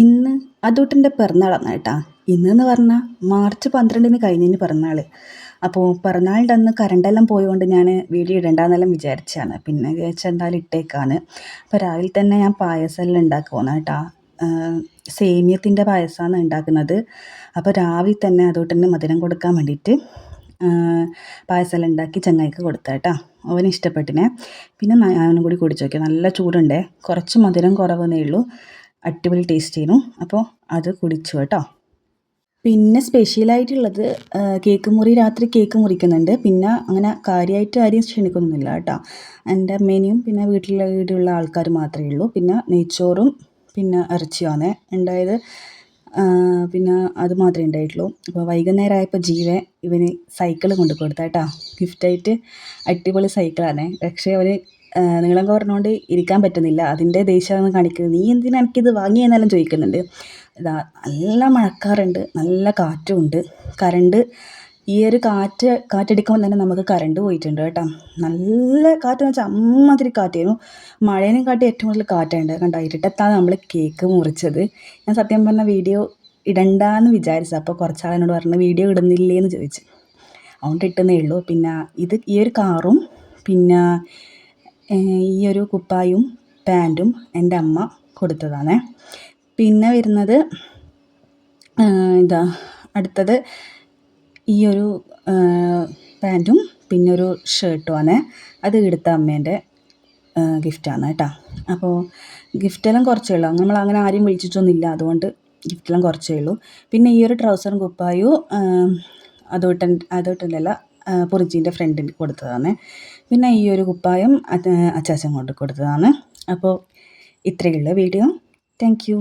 ഇന്ന് അതൂട്ടിൻ്റെ പിറന്നാളാണ് കേട്ടോ. ഇന്നെന്ന് പറഞ്ഞാൽ മാർച്ച് 12 കഴിഞ്ഞതിന് പിറന്നാൾ. അപ്പോൾ പിറന്നാളിൻ്റെ അന്ന് കറണ്ടെല്ലാം പോയതുകൊണ്ട് ഞാൻ വീഡിയോ ഇടണ്ടെന്നെല്ലാം വിചാരിച്ചാണ്. പിന്നെ വിചാരിച്ചാൽ എന്തായാലും ഇട്ടേക്കാണ്. അപ്പോൾ രാവിലെ തന്നെ ഞാൻ പായസമെല്ലാം ഉണ്ടാക്കുവാണ് കേട്ടോ. സേമിയത്തിൻ്റെ പായസമാണ് ഉണ്ടാക്കുന്നത്. അപ്പോൾ രാവിലെ തന്നെ അതൂട്ടിന് മധുരം കൊടുക്കാൻ വേണ്ടിയിട്ട് പായസമെല്ലാം ഉണ്ടാക്കി ചങ്ങായിക്ക് കൊടുത്ത കേട്ടോ. അവന് ഇഷ്ടപ്പെട്ടിനെ. പിന്നെ ഞാനും കൂടി കുടിച്ച് നോക്കി. നല്ല ചൂടുണ്ടേ, കുറച്ച് മധുരം കുറവെന്നേ ഉള്ളൂ. അടിപൊളി ടേസ്റ്റ് ചെയ്യുന്നു. അപ്പോൾ അത് കുടിച്ചു കേട്ടോ. പിന്നെ സ്പെഷ്യലായിട്ടുള്ളത് കേക്ക് മുറി, രാത്രി കേക്ക് മുറിക്കുന്നുണ്ട്. പിന്നെ അങ്ങനെ കാര്യമായിട്ട് ആരെയും ക്ഷണിക്കൊന്നുമില്ല കേട്ടോ. എൻ്റെ അമ്മേനെയും പിന്നെ വീട്ടിലുള്ള ആൾക്കാർ മാത്രമേ ഉള്ളൂ. പിന്നെ നെയ്ച്ചോറും പിന്നെ ഇറച്ചിയാണ് ഉണ്ടായത്. പിന്നെ അത് മാത്രമേ ഉണ്ടായിട്ടുള്ളൂ. അപ്പോൾ വൈകുന്നേരം ആയപ്പോൾ ജീവൻ ഇവന് സൈക്കിൾ കൊണ്ട് കൊടുത്ത കേട്ടോ, ഗിഫ്റ്റായിട്ട്. അടിപൊളി സൈക്കിളാണ്. പക്ഷേ അവന് നീളം കുറഞ്ഞുകൊണ്ട് ഇരിക്കാൻ പറ്റുന്നില്ല. അതിൻ്റെ ദേഷ്യമാണ് കാണിക്കുന്നത്. നീ എന്തിനാ എനിക്കിത് വാങ്ങിയെന്നെല്ലാം ചോദിക്കുന്നുണ്ട്. ഇതാ നല്ല മഴക്കാറുണ്ട്, നല്ല കാറ്റുമുണ്ട്. കറണ്ട് ഈ ഒരു കാറ്റടിക്കുമ്പോൾ തന്നെ നമുക്ക് കറണ്ട് പോയിട്ടുണ്ട് കേട്ടോ. നല്ല കാറ്റെന്ന് വെച്ചാൽ അമ്മാതിരി കാറ്റായിരുന്നു. മഴേനെ കാട്ടി ഏറ്റവും കൂടുതൽ കാറ്റുണ്ട്. കണ്ടോ, ഇരുട്ടത്താണ് നമ്മൾ കേക്ക് മുറിച്ചത്. ഞാൻ സത്യം പറഞ്ഞ വീഡിയോ ഇടണ്ടെന്ന് വിചാരിച്ചു. അപ്പോൾ കുറച്ചാളെന്നോട് പറഞ്ഞു വീഡിയോ ഇടുന്നില്ലേന്ന് ചോദിച്ചു. അതുകൊണ്ട് ഇട്ടുന്നേ ഉള്ളൂ. പിന്നെ ഈ ഒരു കാറും പിന്നെ ഈ ഒരു കുപ്പായും പാൻറ്റും എൻ്റെ അമ്മ കൊടുത്തതാണ്. പിന്നെ വരുന്നത് അടുത്തത് ഈ ഒരു പാൻറ്റും പിന്നെ ഒരു ഷർട്ടുമാണ്. അത് എടുത്ത അമ്മേൻ്റെ ഗിഫ്റ്റാണ് കേട്ടോ. അപ്പോൾ ഗിഫ്റ്റെല്ലാം കുറച്ചേ ഉള്ളൂ. നമ്മൾ അങ്ങനെ ആരെയും വിളിച്ചിട്ടൊന്നുമില്ല, അതുകൊണ്ട് ഗിഫ്റ്റെല്ലാം കുറച്ചേ ഉള്ളൂ. പിന്നെ ഈ ഒരു ട്രൗസറും കുപ്പായും അതോട്ടല്ല പൊറിജീൻ്റെ ഫ്രണ്ടിന് കൊടുത്തതാണ്. പിന്നെ ഈ ഒരു കുപ്പായം അച്ചാച്ചൻ കൊണ്ട് കൊടുത്തതാണ്. അപ്പോൾ ഇത്രയുള്ള വീഡിയോ. Thank you.